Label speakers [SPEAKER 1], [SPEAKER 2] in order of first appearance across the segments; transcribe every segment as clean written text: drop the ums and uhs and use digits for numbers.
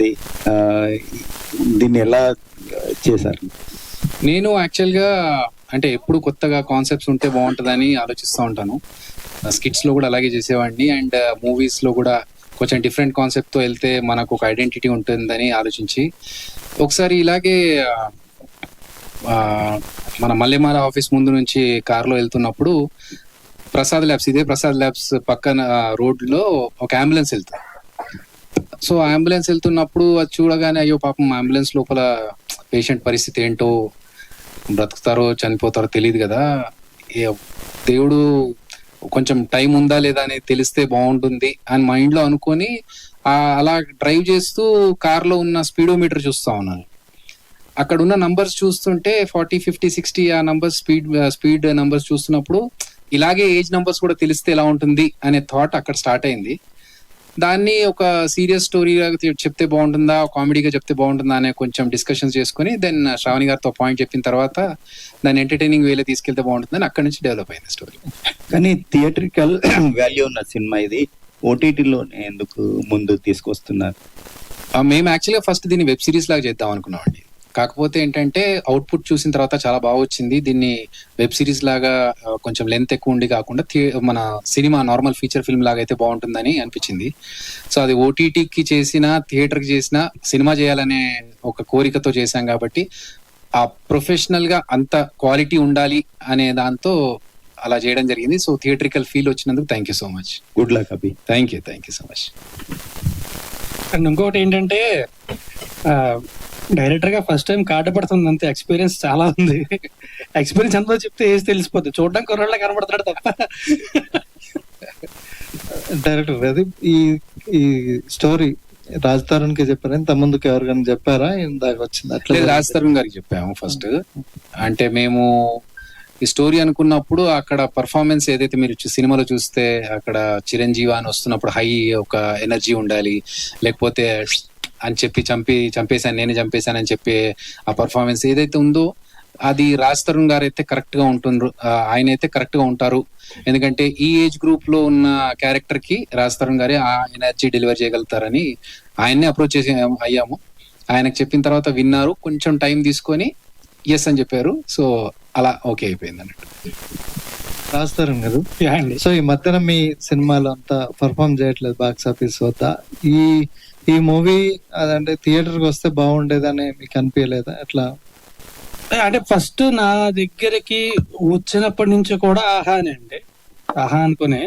[SPEAKER 1] ఉంది. దీన్ని ఎలా చేశారు?
[SPEAKER 2] నేను యాక్చువల్గా అంటే ఎప్పుడు కొత్తగా కాన్సెప్ట్స్ ఉంటే బాగుంటుందని ఆలోచిస్తూ ఉంటాను. స్కిట్స్లో కూడా అలాగే చేసేవాడిని, అండ్ మూవీస్లో కూడా కొంచెం డిఫరెంట్ కాన్సెప్ట్తో వెళ్తే మనకు ఒక ఐడెంటిటీ ఉంటుందని ఆలోచించి ఒకసారి ఇలాగే మన మల్లెమాల ఆఫీస్ ముందు నుంచి కార్లో వెళ్తున్నప్పుడు ఇదే ప్రసాద్ ల్యాబ్స్ పక్కన రోడ్లో ఒక అంబులెన్స్ వెళ్తుంది. సో అంబులెన్స్ వెళ్తున్నప్పుడు అది చూడగానే అయ్యో పాపం అంబులెన్స్ లోపల పేషెంట్ పరిస్థితి ఏంటో, బ్రతుకుతారో చనిపోతారో తెలియదు కదా, దేవుడు కొంచెం టైం ఉందా లేదా అనేది తెలిస్తే బాగుంటుంది అని మైండ్లో అనుకొని అలా డ్రైవ్ చేస్తూ కార్లో ఉన్న స్పీడోమీటర్ చూస్తా ఉన్నాను. అక్కడ ఉన్న నంబర్స్ చూస్తుంటే 40, 50, 60 ఆ నంబర్స్ స్పీడ్ నంబర్స్ చూస్తున్నప్పుడు ఇలాగే ఏజ్ నంబర్స్ కూడా తెలిస్తే ఎలా ఉంటుంది అనే థాట్ అక్కడ స్టార్ట్ అయింది. దాన్ని ఒక సీరియస్ స్టోరీగా చెప్తే బాగుంటుందా, కామెడీగా చెప్తే బాగుంటుందా అనే కొంచెం డిస్కషన్స్ చేసుకుని దెన్ శ్రావణి గారితో పాయింట్ చెప్పిన తర్వాత దాన్ని ఎంటర్టైనింగ్ వేలో తీసుకెళ్తే బాగుంటుందని అక్కడి నుంచి డెవలప్ అయింది స్టోరీ.
[SPEAKER 1] కానీ థియేట్రికల్ వాల్యూ ఉన్న సినిమా ఇది, ఓటీటీలోనే ఎందుకు ముందు తీసుకొస్తున్నారు?
[SPEAKER 2] మేము యాక్చువల్గా ఫస్ట్ దీన్ని వెబ్ సిరీస్ లాగా చేద్దాం అనుకున్నామండి. కాకపోతే ఏంటంటే అవుట్పుట్ చూసిన తర్వాత చాలా బాగా వచ్చింది. దీన్ని వెబ్ సిరీస్ లాగా కొంచెం లెంత్ ఎక్కువ ఉండి కాకుండా మన సినిమా నార్మల్ ఫీచర్ ఫిల్మ్ లాగా అయితే బాగుంటుందని అనిపించింది. సో అది ఓటీటీకి చేసిన, థియేటర్కి చేసిన, సినిమా చేయాలనే ఒక కోరికతో చేశాం కాబట్టి ఆ ప్రొఫెషనల్ గా అంత క్వాలిటీ ఉండాలి అనే దాంతో అలా చేయడం జరిగింది. సో థియేట్రికల్ ఫీల్ వచ్చినందుకు thank you so much.
[SPEAKER 1] Good luck Abhi.
[SPEAKER 2] Thank you so much.
[SPEAKER 3] And ఇంకొకటి ఏంటంటే డైరెక్టర్ గా ఫస్ట్ టైం పడుతుంది అంతే, ఎక్స్పీరియన్స్ చాలా ఉంది. ఎక్స్పీరియన్స్ ఎంతో చెప్తే ఏజ్ తెలిసిపోద్ది, చూడడానికి కొరళ్ళ కనబడతాడు తప్ప.
[SPEAKER 4] డైరెక్టర్ అది ఈ స్టోరీ రాజ్ తరుణ్ కి చెప్పారా, ఇంత ముందుకు ఎవరికైనా చెప్పారా? ఇందాక వచ్చింది అట్లా
[SPEAKER 2] రాజ్ తరుణ్ గారికి చెప్పాము ఫస్ట్. అంటే మేము ఈ స్టోరీ అనుకున్నప్పుడు అక్కడ పర్ఫార్మెన్స్ ఏదైతే మీరు సినిమాలో చూస్తే అక్కడ చిరంజీవి అని వస్తున్నప్పుడు హై ఒక ఎనర్జీ ఉండాలి, లేకపోతే అని చెప్పి చంపేశాను నేనే చంపేశానని చెప్పి ఆ పర్ఫార్మెన్స్ ఏదైతే ఉందో అది రాజ్ తరుణ్ గారు అయితే కరెక్ట్ గా ఉంటుండ్రు, ఆయన అయితే కరెక్ట్ గా ఉంటారు. ఎందుకంటే ఈ ఏజ్ గ్రూప్ లో ఉన్న క్యారెక్టర్ కి రాజ్ తరుణ్ గారే ఆ ఎనర్జీ డెలివర్ చేయగలుగుతారని ఆయన్నే అప్రోచ్ అయ్యాము. ఆయనకు చెప్పిన తర్వాత విన్నారు, కొంచెం టైం తీసుకొని ఎస్ అని చెప్పారు. సో అలా ఓకే అయిపోయింది అన్నట్టు.
[SPEAKER 4] రాజ్ తరుణ్ గారు, సో ఈ మధ్యన మీ సినిమాలో అంతా పర్ఫామ్ చేయట్లేదు బాక్స్ ఆఫీస్ వద్ద. ఈ మూవీ అదంటే థియేటర్కి వస్తే బాగుండేదని మీకు అనిపించలేదా? ఎట్లా
[SPEAKER 3] అంటే ఫస్ట్ నా దగ్గరికి వచ్చినప్పటి నుంచి కూడా ఆహానే అండి, ఆహా అనుకునే.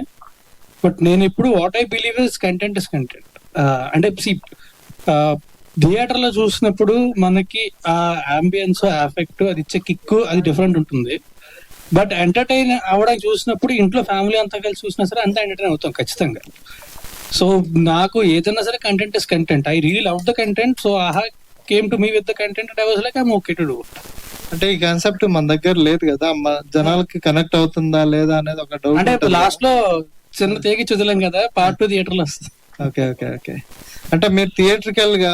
[SPEAKER 3] బట్ నేను ఇప్పుడు what I believe is content is content. అంటే థియేటర్ లో చూసినప్పుడు మనకి ఆ అంబియన్స్, ఎఫెక్ట్, అది ఇచ్చే కిక్ అది డిఫరెంట్ ఉంటుంది. బట్ ఎంటర్టైన్ అవ్వడానికి చూసినప్పుడు ఇంట్లో ఫ్యామిలీ అంతా కలిసి చూసినా సరే అంతా ఎంటర్టైన్ అవుతాం ఖచ్చితంగా. సో నాకు ఏదైనా సరే content is content. I really love the content. So Aha came to me with the content and I was like I am okay to do.
[SPEAKER 4] అంటే ఈ కాన్సెప్ట్ మన దగ్గర లేదు కదా, జనాలకి కనెక్ట్ అవుతుందా లేదా అనేది ఒక డౌట్.
[SPEAKER 3] అంటే లాస్ట్ లో చిన్న తేగి చదివాం కదా, పార్ట్ 2 థియేటర్ లో వస్తుంది.
[SPEAKER 4] Okay okay okay. అంటే మీరు థియేట్రికల్ గా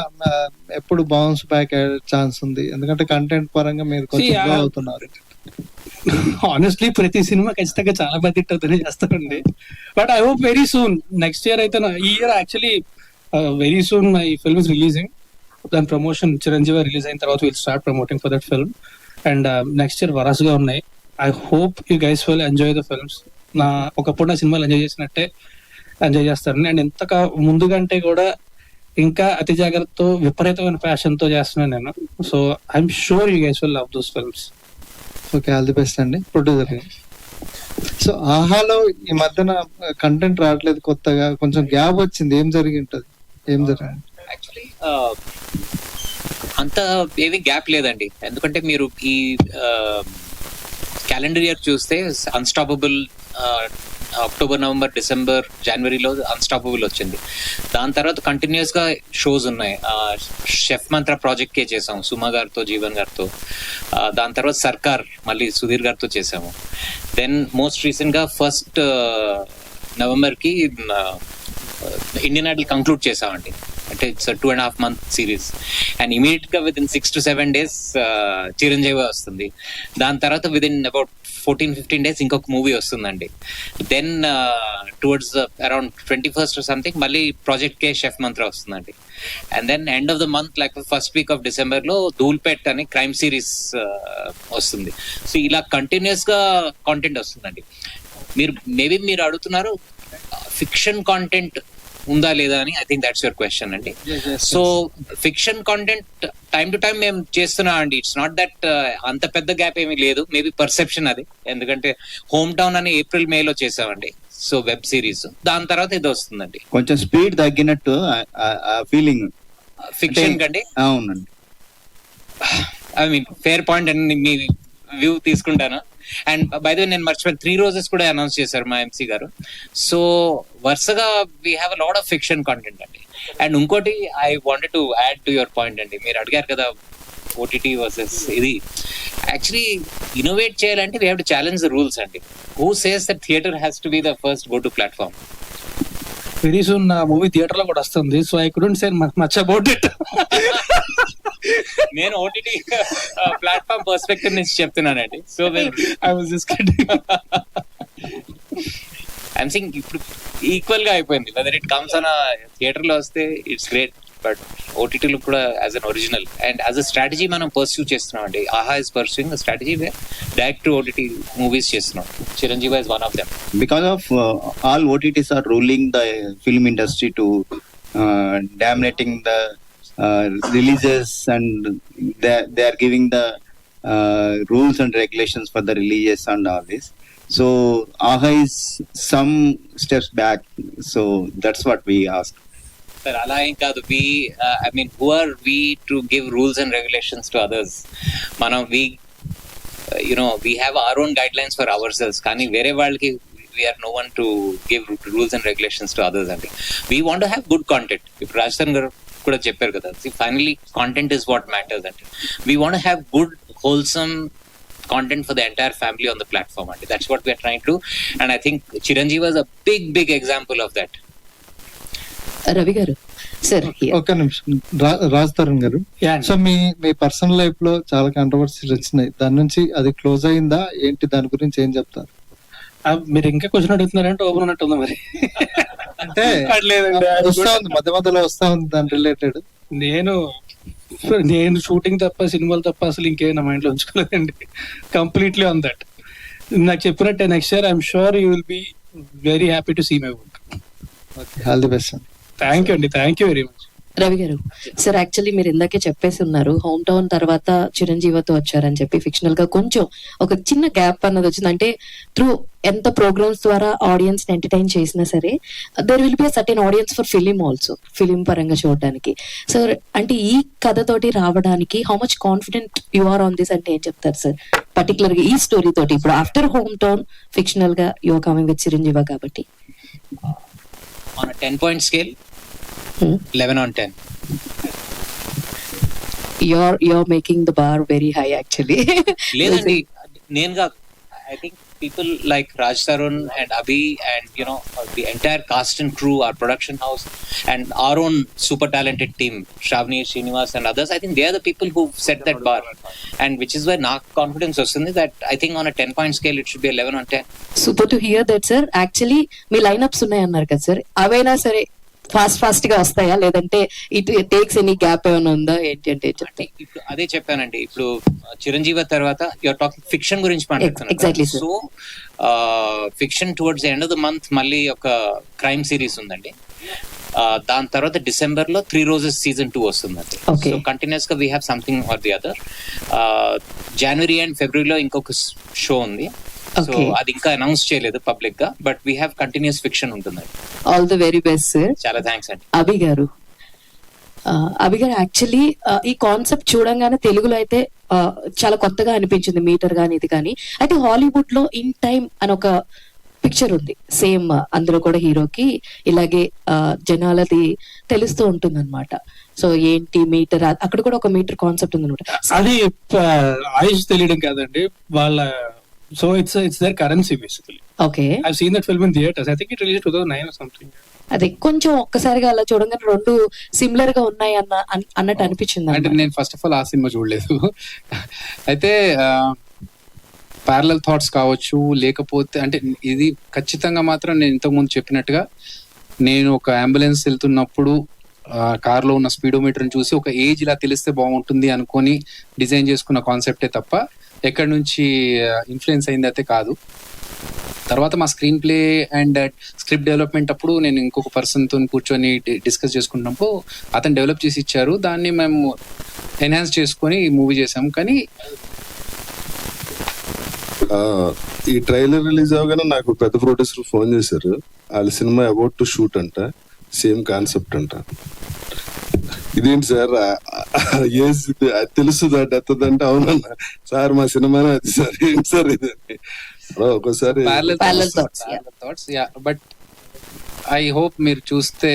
[SPEAKER 4] ఎప్పుడు బౌన్స్ బ్యాక్ అయ్యే ఛాన్స్ ఉంది, ఎందుకంటే కంటెంట్ పరంగా మీరు కొంచెం గ్రో అవుతున్నారు.
[SPEAKER 3] ఆనెస్ట్లీ ప్రతి సినిమా ఖచ్చితంగా చాలా పెద్ద హిట్ అవుతుంది చేస్తారండి. But I hope very soon, next year అయితే, ఈ year actually very soon my film is releasing. దాని ప్రమోషన్ చిరంజీవి రిలీజ్ అయిన తర్వాత will start promoting for that film. And next year వరసగా ఉన్నాయి. I hope you guys will enjoy the films. ఒకప్పుడు నా సినిమాలు ఎంజాయ్ చేసినట్టే ఎంజాయ్ చేస్తారని, అండ్ ఇంతగా ముందుకంటే కూడా ఇంకా అతి జాగ్రత్తతో విపరీతమైన ప్యాషన్ తో చేస్తున్నాను నేను. So I'm sure you guys will love those films.
[SPEAKER 4] Okay, all the best అండి ప్రొడ్యూసర్. సో ఆహాలో ఈ మధ్యన కంటెంట్ రావట్లేదు, కొత్తగా కొంచెం గ్యాప్ వచ్చింది. ఏం జరిగి ఉంటది? ఏం జరిగింది?
[SPEAKER 5] యాక్చువల్లీ అంత ఏమీ గ్యాప్ లేదండి. ఎందుకంటే మీరు ఈ క్యాలెండర్ ఇయర్ చూస్తే అన్స్టాపబుల్ అక్టోబర్, నవంబర్, డిసెంబర్, జనవరిలో అన్స్టాపబుల్ వచ్చింది. దాని తర్వాత కంటిన్యూస్ గా షోస్ ఉన్నాయి. షెఫ్ మంత్ర ప్రాజెక్ట్ కే చేసాము సుమా గారితో, జీవన్ గారితో. దాని తర్వాత సర్కార్ మళ్ళీ సుధీర్ గారితో చేసాము. దెన్ మోస్ట్ రీసెంట్ గా 1st నవంబర్ కి ఇండియన్ ఐడల్ కంక్లూడ్ చేసామండి. అంటే it's 2.5 month series. And immediate గా within 6 to 7 days Chiranjeevi వస్తుంది. దాని తర్వాత విత్ ఇన్ అబౌట్ 14-15 days ఇంకొక మూవీ వస్తుందండి. Then towards around 21st or something మళ్ళీ ప్రాజెక్ట్ కే షెఫ్ మంత్ర వస్తుందండి. And then end of the month like first week of December లో ధూల్పేట్ అని క్రైమ్ సిరీస్ వస్తుంది. సో ఇలా కంటిన్యూస్ గా కాంటెంట్ వస్తుందండి. మీరు అడుగుతున్నారు ఫిక్షన్ కాంటెంట్ ఉందా లేదా అని. I think that's your question అండి. So fiction content time to time మేము చేస్తున్నాం అండి. ఇట్స్ నాట్ దట్ అంత పెద్ద గ్యాప్ ఏమీ లేదు. మేబీ పర్సెప్షన్ అది, ఎందుకంటే హోమ్ టౌన్ అని ఏప్రిల్ మేలో చేసామండి. సో వెబ్ సిరీస్, దాని తర్వాత ఇది వస్తుందండి.
[SPEAKER 1] కొంచెం స్పీడ్ తగ్గినట్టు ఫీలింగ్
[SPEAKER 5] ఫిక్షన్ కండి.
[SPEAKER 1] అవునండి.
[SPEAKER 5] ఐ మీన్ ఫేర్ పాయింట్ అని మీ వ్యూ తీసుకుంటాను. అండ్ బై ద వే నేను మర్చిపోయాను, 3 రోజెస్ కూడా అనౌన్స్ చేశారు మా ఎంసీ గారు. సో వరుసగా we have a lot of fiction content అండి. అండ్ ఇంకోటి I wanted to add to your point అండి. మీరు అడిగారు కదా ఓటీటీ వర్సెస్ ఇది. యాక్చువల్లీ ఇన్నోవేట్ చేయాలంటే we have to challenge the rules అండి. Who says that theatre has to be the first go to platform.
[SPEAKER 3] Very soon నా movie theatre లో కూడా వస్తుంది. So I couldn't say much about it.
[SPEAKER 5] నేను OTT platform perspective నుంచి చెప్తున్నానండి. So
[SPEAKER 3] I was just kidding.
[SPEAKER 5] I'm sing ఇప్పుడు equal గా అయిపోయింది. Whether it comes on theatre లో వస్తే ఇట్స్ గ్రేట్, బట్ ఓటీటీలో కూడా as an original and as a strategy మనం పర్స్యూ చేస్తున్నాం అండి. Aha is pursuing strategy direct to OTT movies చేస్తున్నాం. Chiranjeevi is one of them.
[SPEAKER 1] Because of all OTTs are ruling the film industry to dominating the releases, and they are giving the rules and regulations for the releases and all this. So AHA is some steps back. So that's what we ask.
[SPEAKER 5] Sir, అలా ఏం కాదు. I mean, who are we to give rules and regulations to others? మనం we have our own guidelines for ourselves. కానీ వేరే వాళ్ళకి we are no one to give rules and regulations to others అండి. We want to have good content. ఇప్పుడు రాజస్థాన్ గారు కూడా చెప్పారు కదా, finally content is what matters అంటే. We want to have good, wholesome content for the entire family on the platform and that's what we are trying to do, and I think Chiranjeevi was a big example of that.
[SPEAKER 6] Ravi గారు sir,
[SPEAKER 4] ఒక నిమిషం. రాజ్ తరుణ్ గారు, so మీ personal life లో చాలా controversies వచ్చినాయి. దాని నుంచి అది క్లోజ్ అయిందా ఏంటి? దాని గురించి ఏం చెప్తారు?
[SPEAKER 3] మీరు ఇంకా క్వశ్చన్ అడుగుతున్నారంటే ఓపెన్ ఉన్నట్టుందా మరి?
[SPEAKER 4] అంటే
[SPEAKER 3] లేదండి,
[SPEAKER 4] వస్తా ఉంది, మధ్యలో వస్తా ఉంది దాని రిలేటెడ్.
[SPEAKER 3] నేను షూటింగ్ తప్ప, సినిమాలు తప్ప అసలు ఇంకేం నా మైండ్ లో ఉంచుకోలేదండి. Completely on that. నాకు చెప్పినట్టే next year I'm sure you will be very happy to see my work.
[SPEAKER 4] All the best.
[SPEAKER 3] Thank you అండి, thank you very much.
[SPEAKER 6] Ravi గారు సార్, యాక్చువల్లీ మీరు ఇందాకే చెప్పేసి ఉన్నారు హోమ్ టౌన్ తర్వాత చిరంజీవితో వచ్చారని చెప్పి. ఫిక్షనల్ గా కొంచెం ఒక చిన్న గ్యాప్ అన్నది వచ్చింది. అంటే త్రూ ఎంత ప్రోగ్రామ్స్ ద్వారా ఆడియన్స్ ని ఎంటర్టైన్ చేసినా సరే there will be a certain audience for film also, film పరంగా చూడడానికి. సో అంటే ఈ కథతోటి రావడానికి how much confident you are on this అంటే ఏం చెప్తారు సార్? పర్టికులర్ గా ఈ స్టోరీ తోటి ఇప్పుడు ఆఫ్టర్ హోమ్ టౌన్ ఫిక్షనల్ గా you are coming with Chiranjeevi కాబట్టి.
[SPEAKER 5] On a 10-point scale, 11 on 10.
[SPEAKER 6] You're making the bar very high actually.
[SPEAKER 5] లేదండి, నేనుగా I think people like Raj Tarun and Abhi and the entire cast and crew, our production house and our own super talented team, Shravani, Srinivas and others, I think they are the people who set that bar, and which is why na confidence వస్తుంది that I think on a 10-point scale it should be 11 on 10.
[SPEAKER 6] Super to hear that sir. Actually me line-ups ఉన్నాయి అన్నారు కదా sir, అవైనా సరే fast గా వస్తాయా లేదంటే it takes any gap ఏమైనా ఉందా ఏంటి అంటే చెప్తే?
[SPEAKER 5] ఇప్పుడు అదే చెప్పానండి. ఇప్పుడు చిరంజీవి తర్వాత యువర్ టాకింగ్ ఫిక్షన్ గురించి
[SPEAKER 6] Exactly,
[SPEAKER 5] మాట్లాడుతున్నాను. So fiction towards the end of the month మళ్ళీ ఒక క్రైమ్ సిరీస్ ఉందండి. దాని తర్వాత డిసెంబర్ లో 3 Roses సీజన్ 2 వస్తుందండి. సో కంటిన్యూస్ గా we have something or the other. January and ఫిబ్రవరిలో ఇంకొక షో ఉంది. సో అది ఇంకా అనౌన్స్ చేయలేదు పబ్లిక్ గా, but we have continuous fiction ఉంటుందండి.
[SPEAKER 6] All the very best sir.
[SPEAKER 5] చాలా థ్యాంక్స్ అండి.
[SPEAKER 6] అభి గారు యాక్చువల్లీ ఈ కాన్సెప్ట్ చూడంగానే తెలుగులో అయితే చాలా కొత్తగా అనిపించింది, మీటర్ గానీ ఇది కానీ. అయితే హాలీవుడ్ లో ఇన్ టైమ్ అని ఒక పిక్చర్ ఉంది సేమ్, అందులో కూడా హీరోకి ఇలాగే జనాలది తెలుస్తూ ఉంటుంది అనమాట. సో ఏంటి మీటర్, అక్కడ కూడా ఒక మీటర్ కాన్సెప్ట్ ఉంది అనమాట.
[SPEAKER 3] అది ఆయుష్ తెలియడం కాదండి వాళ్ళ. So it's their currency basically.
[SPEAKER 6] Okay.
[SPEAKER 3] I've seen that film in theaters. I think it released 2009 or something.
[SPEAKER 6] అదే కొంచెం ఒక్కసారిగా అలా చూడంగానే రెండు సిమిలర్ గా ఉన్నాయి అన్నట్టు అనిపించింది.
[SPEAKER 2] అంటే నేను ఫస్ట్ ఆఫ్ ఆల్ ఆ సినిమా చూడలేదు. అయితే ప్యారలల్ థాట్స్ కావచ్చు, లేకపోతే అంటే ఇది ఖచ్చితంగా మాత్రం నేను ఇంతకు ముందు చెప్పినట్టుగా నేను ఒక అంబులెన్స్ వెళ్తున్నప్పుడు కార్ లో ఉన్న స్పీడోమీటర్ చూసి ఒక ఏజ్ ఇలా తెలిస్తే బాగుంటుంది అనుకొని డిజైన్ చేసుకున్న కాన్సెప్టే తప్ప ఎక్కడి నుంచి ఇన్ఫ్లుయెన్స్ అయింది అయితే కాదు. తర్వాత మా screen play and script development అప్పుడు నేను ఇంకొక పర్సన్ తో కూర్చొని డిస్కస్ చేసుకున్నప్పుడు అతను డెవలప్ చేసి ఇచ్చారు. దాన్ని మేము ఎన్హాన్స్ చేసుకొని మూవీ చేసాము. కానీ
[SPEAKER 7] ఈ ట్రైలర్ రిలీజ్ అవగానే నాకు పెద్ద ప్రొడ్యూసర్ ఫోన్ చేశారు. వాళ్ళ సినిమా అబౌట్ టు షూట్ అంట, సేమ్ కాన్సెప్ట్ అంట. ఇదేంటి సార్ తెలుసు డెత్ అంటే అవునన్నా సార్ మా సినిమానే అది సార్ ఏంటి సార్ ఇది ఒక్కోసారి
[SPEAKER 2] బట్ ఐ హోప్ మీరు చూస్తే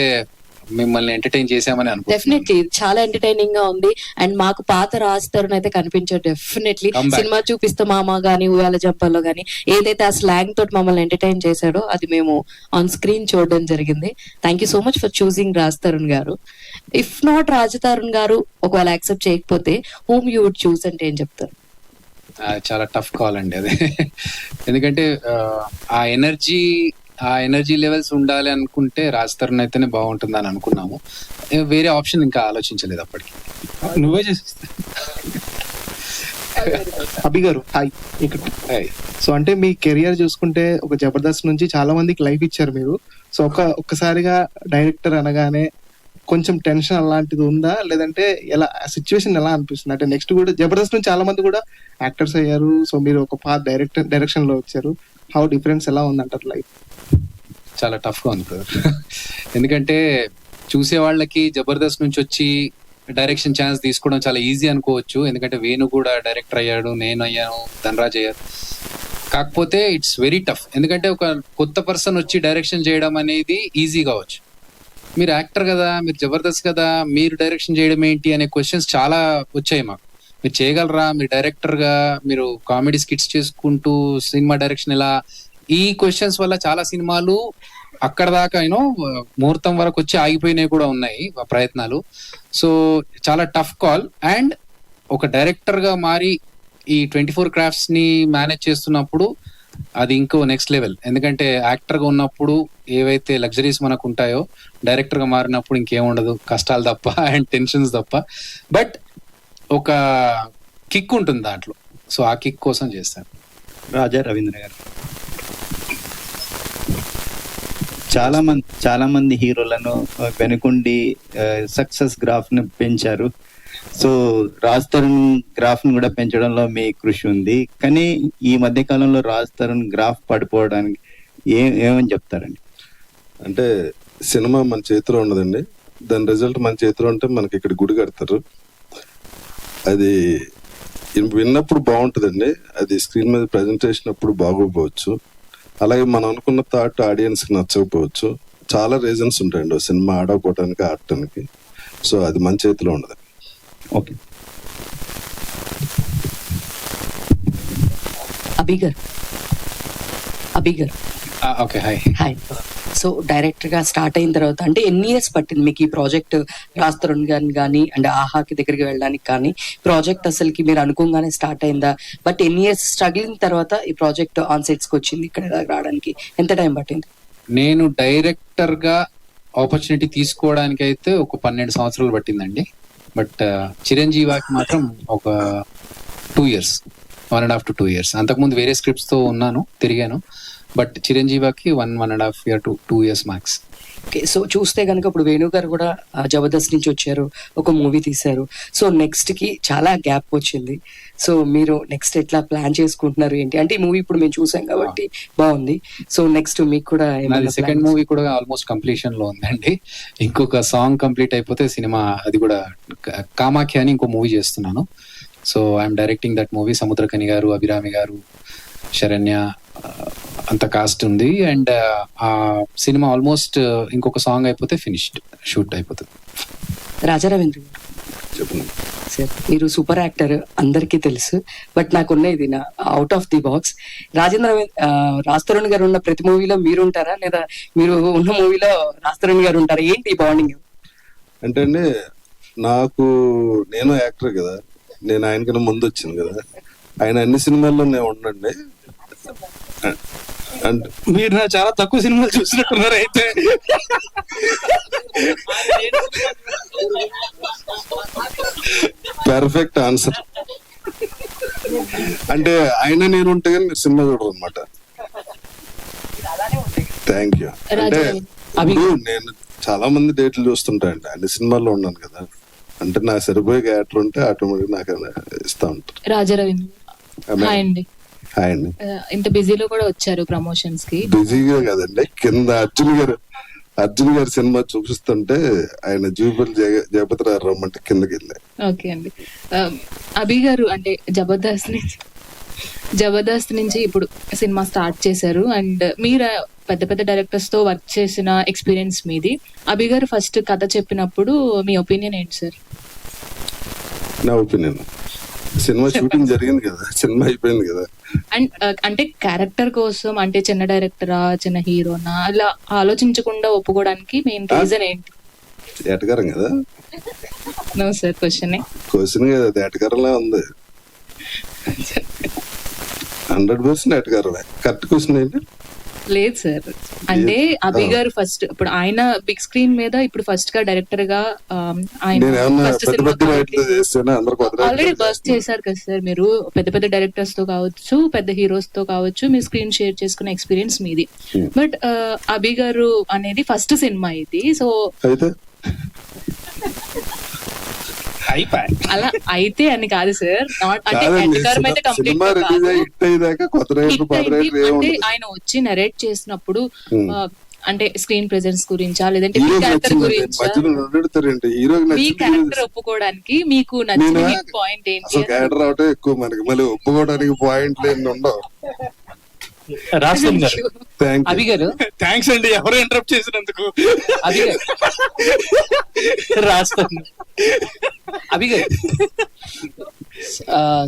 [SPEAKER 2] మిమ్మల్ని ఎంటర్టైన్ చేసామని అనుకుంటున్నాను.
[SPEAKER 6] డెఫినెట్లీ చాలా ఎంటర్టైనింగ్ గా ఉంది. అండ్ మాకు పాత రాజ్ తరుణ్ అయితే కనిపించారు. డెఫినెట్లీ సినిమా చూపిస్తూ మామ గానీ ఉయ్యాల జంపల్లో గానీ ఏదైతే ఆ స్లాంగ్ తోటి మమ్మల్ని ఎంటర్టైన్ చేశాడో అది మేము ఆన్ స్క్రీన్ చూడడం జరిగింది. Thank you so much for చూసింగ్ రాజ్ తరుణ్ గారు. ఇఫ్ నాట్ రాజ్ తరుణ్ గారు ఒకవేళ యాక్సెప్ట్ చేయకపోతే హూమ్ యూ వుడ్ చూస్ అంటే ఏం చెప్తారు?
[SPEAKER 2] చాలా టఫ్ కాల్ అండి అది. ఎందుకంటే ఆ ఎనర్జీ లెవెల్స్ ఉండాలి అనుకుంటే రాజ్ తరుణ్ అయితేనే బాగుంటుంది అని అనుకున్నాము. వేరే ఆప్షన్ ఇంకా ఆలోచించలేదు అప్పటికి.
[SPEAKER 3] నువ్వే చేసేస్తా.
[SPEAKER 8] అభి గారు హాయ్. ఇక్కడ సో అంటే మీ కెరియర్ చూసుకుంటే ఒక జబర్దస్త్ నుంచి చాలా మందికి లైఫ్ ఇచ్చారు మీరు. సో ఒక్కసారిగా డైరెక్టర్ అనగానే కొంచెం టెన్షన్ అలాంటిది ఉందా, లేదంటే ఎలా సిచ్యువేషన్ ఎలా అనిపిస్తుంది? అంటే నెక్స్ట్ కూడా జబర్దస్త్ నుంచి చాలా మంది కూడా యాక్టర్స్ అయ్యారు. సో మీరు ఒక పార్ట్ డైరెక్షన్ లో వచ్చారు. హౌ డిఫరెన్స్ ఎలా ఉందంటారు లైఫ్?
[SPEAKER 2] చాలా టఫ్ గా ఉంది బ్రదర్. ఎందుకంటే చూసే వాళ్ళకి జబర్దస్త్ నుంచి వచ్చి డైరెక్షన్ ఛాన్స్ తీసుకోవడం చాలా ఈజీ అనుకోవచ్చు. ఎందుకంటే వేణు కూడా డైరెక్టర్ అయ్యాడు, నేను అయ్యాను, ధనరాజ్ అయ్యారు. కాకపోతే ఇట్స్ వెరీ టఫ్. ఎందుకంటే ఒక కొత్త పర్సన్ వచ్చి డైరెక్షన్ చేయడం అనేది ఈజీ కావచ్చు. మీరు యాక్టర్ కదా, మీరు జబర్దస్త్ కదా, మీరు డైరెక్షన్ చేయడం ఏంటి అనే క్వశ్చన్స్ చాలా వచ్చాయి మాకు. మీరు చేయగలరా, మీరు డైరెక్టర్ గా మీరు కామెడీ స్కిట్స్ చేసుకుంటూ సినిమా డైరెక్షన్ ఎలా, ఈ క్వశ్చన్స్ వల్ల చాలా సినిమాలు అక్కడ దాకా ముహూర్తం వరకు వచ్చి ఆగిపోయినాయి కూడా ఉన్నాయి ప్రయత్నాలు. సో చాలా టఫ్ కాల్. అండ్ ఒక డైరెక్టర్ గా మారి ఈ 24 క్రాఫ్ట్స్ ని మేనేజ్ చేస్తున్నప్పుడు అది ఇంకో నెక్స్ట్ లెవెల్. ఎందుకంటే యాక్టర్ గా ఉన్నప్పుడు ఏవైతే లగ్జరీస్ మనకు ఉంటాయో డైరెక్టర్ గా మారినప్పుడు ఇంకేముండదు, కష్టాలు తప్ప అండ్ టెన్షన్స్ తప్ప. బట్ ఒక కిక్ ఉంటుంది దాంట్లో. సో ఆ కిక్ కోసం చేస్తాను.
[SPEAKER 1] రాజా రవీంద్ర గారు చాలా మంది హీరోలను వెనుకుండి సక్సెస్ గ్రాఫ్ ని పెంచారు. సో రాజ్ తరుణ్ గ్రాఫ్ ని కూడా పెంచడంలో మీ కృషి ఉంది. కానీ ఈ మధ్య కాలంలో రాజ్ తరుణ్ గ్రాఫ్ పడిపోవడానికి ఏమని చెప్తారండి?
[SPEAKER 7] అంటే సినిమా మన చేతిలో ఉండదండి, దాని రిజల్ట్ మన చేతిలో ఉంటే మనకి ఇక్కడ గుడి కడతారు. అది విన్నప్పుడు బాగుంటుందండి, అది స్క్రీన్ మీద ప్రెజెంటేషన్ అప్పుడు బాగోపోవచ్చు. అలాగే మనం అనుకున్న థాట్ ఆడియన్స్ కి నచ్చకపోవచ్చు. చాలా రీజన్స్ ఉంటాయండి సినిమా ఆడకపోవడానికి, ఆడటానికి. సో అది మన చేతిలో ఉండదు.
[SPEAKER 1] ఓకే.
[SPEAKER 6] అభి గారు
[SPEAKER 2] okay hi.
[SPEAKER 6] Hi. So director గా స్టార్ట్ అయిన తర్వాత అంటే ఎన్ని ఇయర్స్ పట్టింది మీకు ఈ ప్రాజెక్ట్ రాజ్ తరుణ్ గారిని కానీ అండ్ ఆహాకి దగ్గరికి వెళ్ళడానికి? కానీ ప్రాజెక్ట్ అసలుకి మీరు అనుకోగానే స్టార్ట్ అయిందా? బట్ ఎన్ని ఇయర్స్ స్ట్రగ్లింగ్ తర్వాత ఈ ప్రాజెక్ట్ ఆన్ సెట్స్ కి వచ్చింది, ఇక్కడ రావడానికి ఎంత టైం పట్టింది?
[SPEAKER 2] నేను డైరెక్టర్ గా ఆపర్చునిటీ తీసుకోవడానికి అయితే ఒక 12 సంవత్సరాలు పట్టిందండి. బట్ చిరంజీవాకి మాత్రం ఒక 2 years, 1.5 to 2 years. అంతకుముందు వేరే స్క్రిప్ట్స్ తో ఉన్నాను, తిరిగాను. బట్ చిరంజీవాకి 1.5 year to 2 years max.
[SPEAKER 6] Okay. So చూస్తే కనుక ఇప్పుడు వేణు గారు కూడా జబర్దస్త్ నుంచి వచ్చారు, ఒక మూవీ తీశారు. సో నెక్స్ట్ కి చాలా గ్యాప్ వచ్చింది. సో మీరు నెక్స్ట్ ఎట్లా ప్లాన్ చేసుకుంటున్నారు ఏంటి? అంటే ఈ మూవీ ఇప్పుడు మేము చూసాం కాబట్టి బాగుంది. సో నెక్స్ట్ మీకు కూడా
[SPEAKER 2] సెకండ్ మూవీ కూడా ఆల్మోస్ట్ కంప్లీషన్ లో ఉందండి. ఇంకొక సాంగ్ కంప్లీట్ అయిపోతే సినిమా, అది కూడా కామాఖ్య అని ఇంకో మూవీ చేస్తున్నాను. So I'm directing that movie. Samuthirakani గారు, అభిరామి గారు, శరణ్య, అంత కాస్ట్ ఉంది. అండ్ ఆ సినిమా ఆల్మోస్ట్ ఇంకొక సాంగ్ అయిపోతే ఫినిష్డ్, షూట్ అయిపోతుంది.
[SPEAKER 6] రాజా రవీంద్ర గారు
[SPEAKER 7] చెప్పండి
[SPEAKER 6] సార్, మీరు సూపర్ యాక్టర్ అందరికీ తెలుసు. బట్ నాకున్న ఇది నా out of the box. Raj Tarun గారు ఉన్న ప్రతి మూవీలో మీరు ఉంటారా, లేదా మీరు ఉన్న మూవీలో రాజ్ తరుణ్ గారు ఉంటారా? ఏంటి ఈ బాండింగ్?
[SPEAKER 7] అంటే అండి, నేను యాక్టర్ కదా, నేను ఆయనకన్నా ముందు వచ్చింది కదా. ఆయన అన్ని సినిమాల్లో నేను ఉండండి. అంటే
[SPEAKER 3] మీరు నా చాలా తక్కువ సినిమాలు చూసినట్టున్నారు అయితే.
[SPEAKER 7] Perfect answer. అంటే ఆయన నేను ఉంటే కానీ మీరు సినిమా చూడరు అనమాట. Thank you. అంటే ఇప్పుడు నేను చాలా మంది డేట్లు చూస్తుంటాయండి, అన్ని సినిమాల్లో ఉన్నాను కదా, అంటే నాకు సరిపోయే క్యారెక్టర్ ఉంటే ఆటోమేటిక్ నాకు ఇస్తా ఉంటారు.
[SPEAKER 9] రాజరవీంద్ర హాయ్ అండి.
[SPEAKER 7] హాయ్ అండి.
[SPEAKER 9] ఇంత బిజీలో కూడా వచ్చారు ప్రమోషన్స్ కి.
[SPEAKER 7] బిజీగా కదండి, కింద అర్జున్ గారి సినిమా చూపిస్తుంటే ఆయన జూబిల్ జగపతి రావు రమ్మంటే కిందకి వెళ్ళాయి.
[SPEAKER 9] ఓకే అండి. అభి గారు అంటే జబర్దస్త్ నుంచి ఇప్పుడు సినిమా స్టార్ట్ చేశారు అండ్ మీరు పెద్ద పెద్ద డైరెక్టర్స్ తో వర్క్ చేసిన ఎక్స్పీరియన్స్ మీది. అభి గారు ఫస్ట్ కథ చెప్పినప్పుడు మీ ఒపీనియన్ ఏంటి సార్?
[SPEAKER 7] నా ఒపీనియన్, సినిమా షూటింగ్ జరిగింది కదా, సినిమా అయిపోయింది కదా.
[SPEAKER 9] అండ్ అంటే క్యారెక్టర్ కోసం అంటే చిన్న డైరెక్టరా చిన్న హీరోనా అలా ఆలోచించకుండా ఒప్పుకోవడానికి మెయిన్ రీజన్ ఏంటి?
[SPEAKER 7] ఏటగారం కదా.
[SPEAKER 9] నో సార్ క్వశ్చన్
[SPEAKER 7] కదా, అది ఏటగారంలా ఉంది. 100% ఏటగారమే. కరెక్ట్ క్వశ్చన్ ఏంటి?
[SPEAKER 9] లేదు సార్, అంటే అభి గారు ఫస్ట్ ఇప్పుడు ఆయన బిగ్ స్క్రీన్ మీద ఇప్పుడు ఫస్ట్ గా డైరెక్టర్ గా ఆల్రెడీ వర్క్ చేశారు కదా సార్ మీరు. పెద్ద పెద్ద డైరెక్టర్స్ తో కావచ్చు, పెద్ద హీరోస్ తో కావచ్చు, మీ స్క్రీన్ షేర్ చేసుకున్న ఎక్స్పీరియన్స్ మీది. బట్ అభి గారు అనేది ఫస్ట్ సినిమా ఇది. సో అలా అయితే అని కాదు సార్, అంటే ఆయన వచ్చి నరేట్ చేసినప్పుడు అంటే స్క్రీన్ ప్రెజెన్స్ గురించా లేదంటే మీ క్యారెక్టర్ గురించా, మీ క్యారెక్టర్ ఒప్పుకోవడానికి మీకు నచ్చిన పాయింట్ ఏంటి?
[SPEAKER 7] ఒప్పుకోవడానికి పాయింట్ ఉండవు.
[SPEAKER 3] రాస్తాను గారు.
[SPEAKER 5] అభి గారు
[SPEAKER 3] థ్యాంక్స్ అండి, ఎవరు ఇంటరప్ట్ చేసినందుకు.
[SPEAKER 5] అభి గారు
[SPEAKER 3] రాస్తాను.
[SPEAKER 5] అభి గారు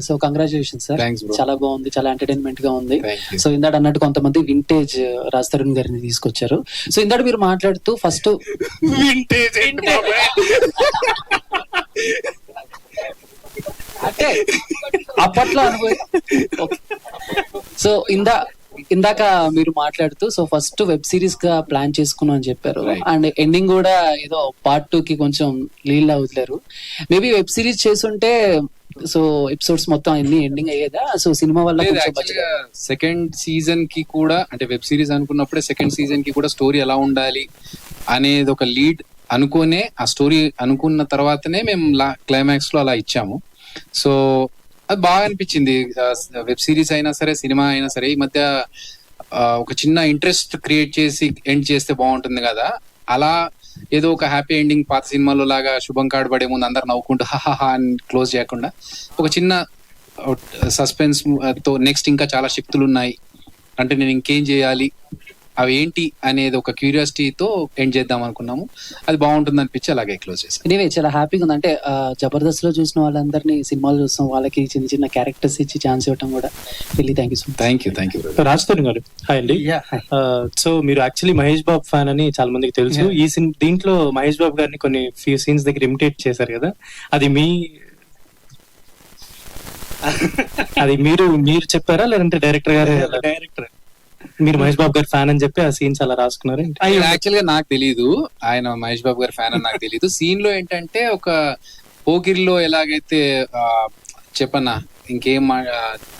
[SPEAKER 10] so congratulation sir,
[SPEAKER 2] Thanks, bro.
[SPEAKER 10] చాలా బాగుంది, చాలా ఎంటర్టైన్మెంట్ గా ఉంది. సో ఇందాక అన్నట్టు కొంతమంది వింటేజ్ రాజ్ తరుణ్ గారిని తీసుకొచ్చారు. సో ఇందాక మీరు మాట్లాడుతూ ఫస్ట్
[SPEAKER 3] వింటేజ్
[SPEAKER 10] అంటే అప్పట్లో అనుభవం. సో ఇందాక మీరు మాట్లాడుతూ సో ఫస్ట్ వెబ్ సిరీస్ గా ప్లాన్ చేసుకున్నాం అని చెప్పారు. అండ్ ఎండింగ్ కూడా ఏదో పార్ట్ 2 కి కొంచెం లీల్ అవుతారు. మేబీ వెబ్ సిరీస్ చేసుంటే సో ఎపిసోడ్స్ మొత్తం అన్ని ఎండింగ్ అయ్యేదా? సో సినిమా వల్ల
[SPEAKER 2] సెకండ్ సీజన్ కి కూడా అంటే వెబ్ సిరీస్ అనుకున్నప్పుడే సెకండ్ సీజన్ కి కూడా స్టోరీ ఎలా ఉండాలి అనేది ఒక లీడ్ అనుకునే ఆ స్టోరీ అనుకున్న తర్వాతనే మేము క్లైమాక్స్ లో అలా ఇచ్చాము. సో అది బాగా అనిపించింది. వెబ్ సిరీస్ అయినా సరే, సినిమా అయినా సరే, ఈ మధ్య ఒక చిన్న ఇంట్రెస్ట్ క్రియేట్ చేసి ఎండ్ చేస్తే బాగుంటుంది కదా. అలా ఏదో ఒక హ్యాపీ ఎండింగ్ పాత సినిమాలో లాగా శుభం కార్డు పడే ముందు అందరు నవ్వుకుంటూ హాహా అని క్లోజ్ చేయకుండా ఒక చిన్న సస్పెన్స్ తో నెక్స్ట్ ఇంకా చాలా శక్తులు ఉన్నాయి అంటే నేను ఇంకేం చేయాలి, అవి ఏంటి అనేది ఒక క్యూరియాసిటీతో ఎండ్ చేద్దాం అనుకున్నాము. అది బాగుంటుంది అనిపించి అలాగే క్లోజ్ చేసాం.
[SPEAKER 10] ఎనీవే చాలా హ్యాపీగా ఉంది. అంటే జబర్దస్త్ లో చూసిన వాళ్ళందరినీ సినిమాలు చూస్తాం, వాళ్ళకి చిన్న చిన్న క్యారెక్టర్స్ ఇచ్చి ఛాన్స్ ఇవ్వడం కూడా వెళ్ళి thank you so much.
[SPEAKER 2] Thank you.
[SPEAKER 3] Raj Tarun గారు హాయ్ అండి. సో మీరు యాక్చువల్లీ మహేష్ బాబు ఫ్యాన్ అని చాలా మందికి తెలుసు. ఈ దీంట్లో మహేష్ బాబు గారిని కొన్ని ఫ్యూ సీన్స్ దగ్గర ఇమిటేట్ చేశారు కదా, అది మీరు చెప్పారా లేదంటే డైరెక్టర్ గారు? డైరెక్టర్ మీరు మహేష్ బాబు గారి ఫ్యాన్ అని చెప్పి ఆ సీన్స్ అలా రాసుకున్నారు.
[SPEAKER 2] యాక్చువల్ గా నాకు తెలీదు ఆయన మహేష్ బాబు గారి ఫ్యాన్ అని నాకు తెలీదు. సీన్ లో ఏంటంటే ఒక పోకిరిలో ఎలాగైతే చెప్పన్నా ఇంకేం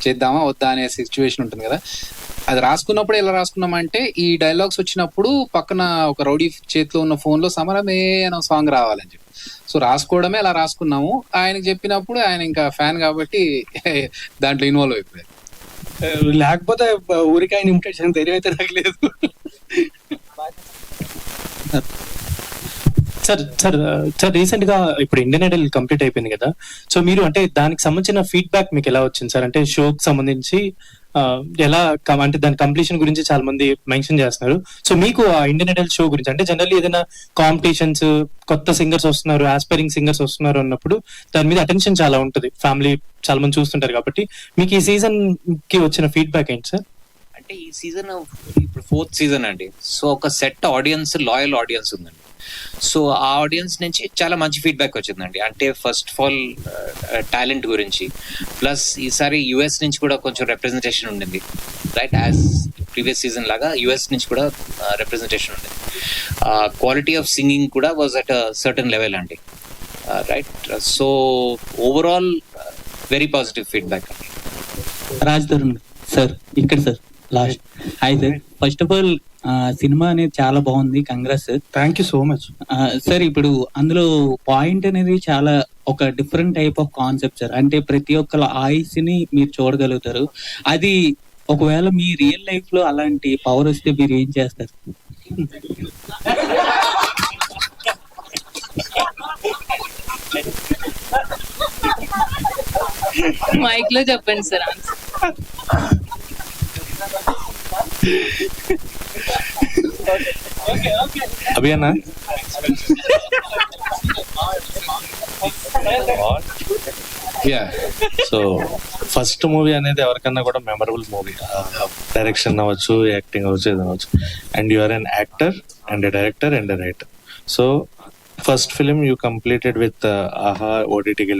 [SPEAKER 2] చేద్దామా వద్దా అనే సిచ్యువేషన్ ఉంటుంది కదా, అది రాసుకున్నప్పుడు ఎలా రాసుకున్నామంటే ఈ డైలాగ్స్ వచ్చినప్పుడు పక్కన ఒక రౌడీ చేతిలో ఉన్న ఫోన్ లో సమరమే అనే సాంగ్ రావాలని చెప్పి సో రాసుకోవడమే అలా రాసుకున్నాము. ఆయనకి చెప్పినప్పుడు ఆయన ఇంకా ఫ్యాన్ కాబట్టి దాంట్లో ఇన్వాల్వ్ అయిపోయారు.
[SPEAKER 3] లేకపోతే ఊరికి ఆయన ఇమిటేట్ చేయడం ధైర్యం అయితే నాకు లేదు. సార్ రీసెంట్ గా ఇప్పుడు ఇండియన్ ఐడల్ కంప్లీట్ అయిపోయింది కదా, సో మీరు అంటే దానికి సంబంధించిన ఫీడ్బ్యాక్ మీకు ఎలా వచ్చింది సార్? అంటే షోకి సంబంధించి ఎలా అంటే దాని కంప్లీషన్ గురించి చాలా మంది మెన్షన్ చేస్తున్నారు. సో మీకు ఆ ఇండియన్ ఐడల్ షో గురించి అంటే జనరల్లీ ఏదైనా కాంపిటీషన్స్, కొత్త సింగర్స్ వస్తున్నారు, ఆస్పైరింగ్ సింగర్స్ వస్తున్నారు అన్నప్పుడు దాని మీద అటెన్షన్ చాలా ఉంటుంది, ఫ్యామిలీ చాలా మంది చూస్తుంటారు. కాబట్టి మీకు ఈ సీజన్ కి వచ్చిన ఫీడ్బ్యాక్ ఏంటి సార్?
[SPEAKER 5] అంటే ఈ సీజన్ ఇప్పుడు 4th సీజన్ అండి. సో ఒక సెట్ ఆడియన్స్, లాయల్ ఆడియన్స్ ఉందండి. సో ఆ ఆడియన్స్ నుంచి చాలా మంచి ఫీడ్బ్యాక్ వచ్చిందండి. అంటే ఫస్ట్ ఆఫ్ ఆల్ టాలెంట్ గురించి, ప్లస్ ఈసారి యుఎస్ నుంచి కూడా కొంచెం రిప్రజెంటేషన్ ఉండింది, రైట్? యాజ్ ప్రీవియస్ సీజన్ లాగా యుఎస్ నుంచి కూడా రిప్రజెంటేషన్ ఉండింది. క్వాలిటీ ఆఫ్ సింగింగ్ కూడా was at a certain level అండి, right? So overall very positive feedback అండి.
[SPEAKER 11] రాజ్ తరుణ్ సార్ ఇక్కడ sir last. Hi sir, first of all cinema అనేది చాలా బాగుంది, congrats sir.
[SPEAKER 3] Thank you so much.
[SPEAKER 11] Sir ఇప్పుడు అందులో పాయింట్ అనేది చాలా ఒక different type of concept sir. అంటే ప్రతి ఒక్కళ్ళ ఆయుస్ ని మీరు చూడగలుగుతారు. అది ఒకవేళ మీ రియల్ లైఫ్ లో అలాంటి పవర్ వస్తే మీరు ఏం చేస్తారు?
[SPEAKER 9] మైక్ లో చెప్పండి సార్ ఆన్సర్.
[SPEAKER 12] అభియన్నా సో ఫస్ట్ మూవీ అనేది ఎవరికన్నా కూడా మెమరబుల్ మూవీ. డైరెక్షన్ అవ్వచ్చు, యాక్టింగ్ అవ్వచ్చు, ఏదైనా అవ్వచ్చు. And you are an actor and a director and a writer. So first film you completed with Aha ఓటీటీకి వెళ్ళిపోయింది.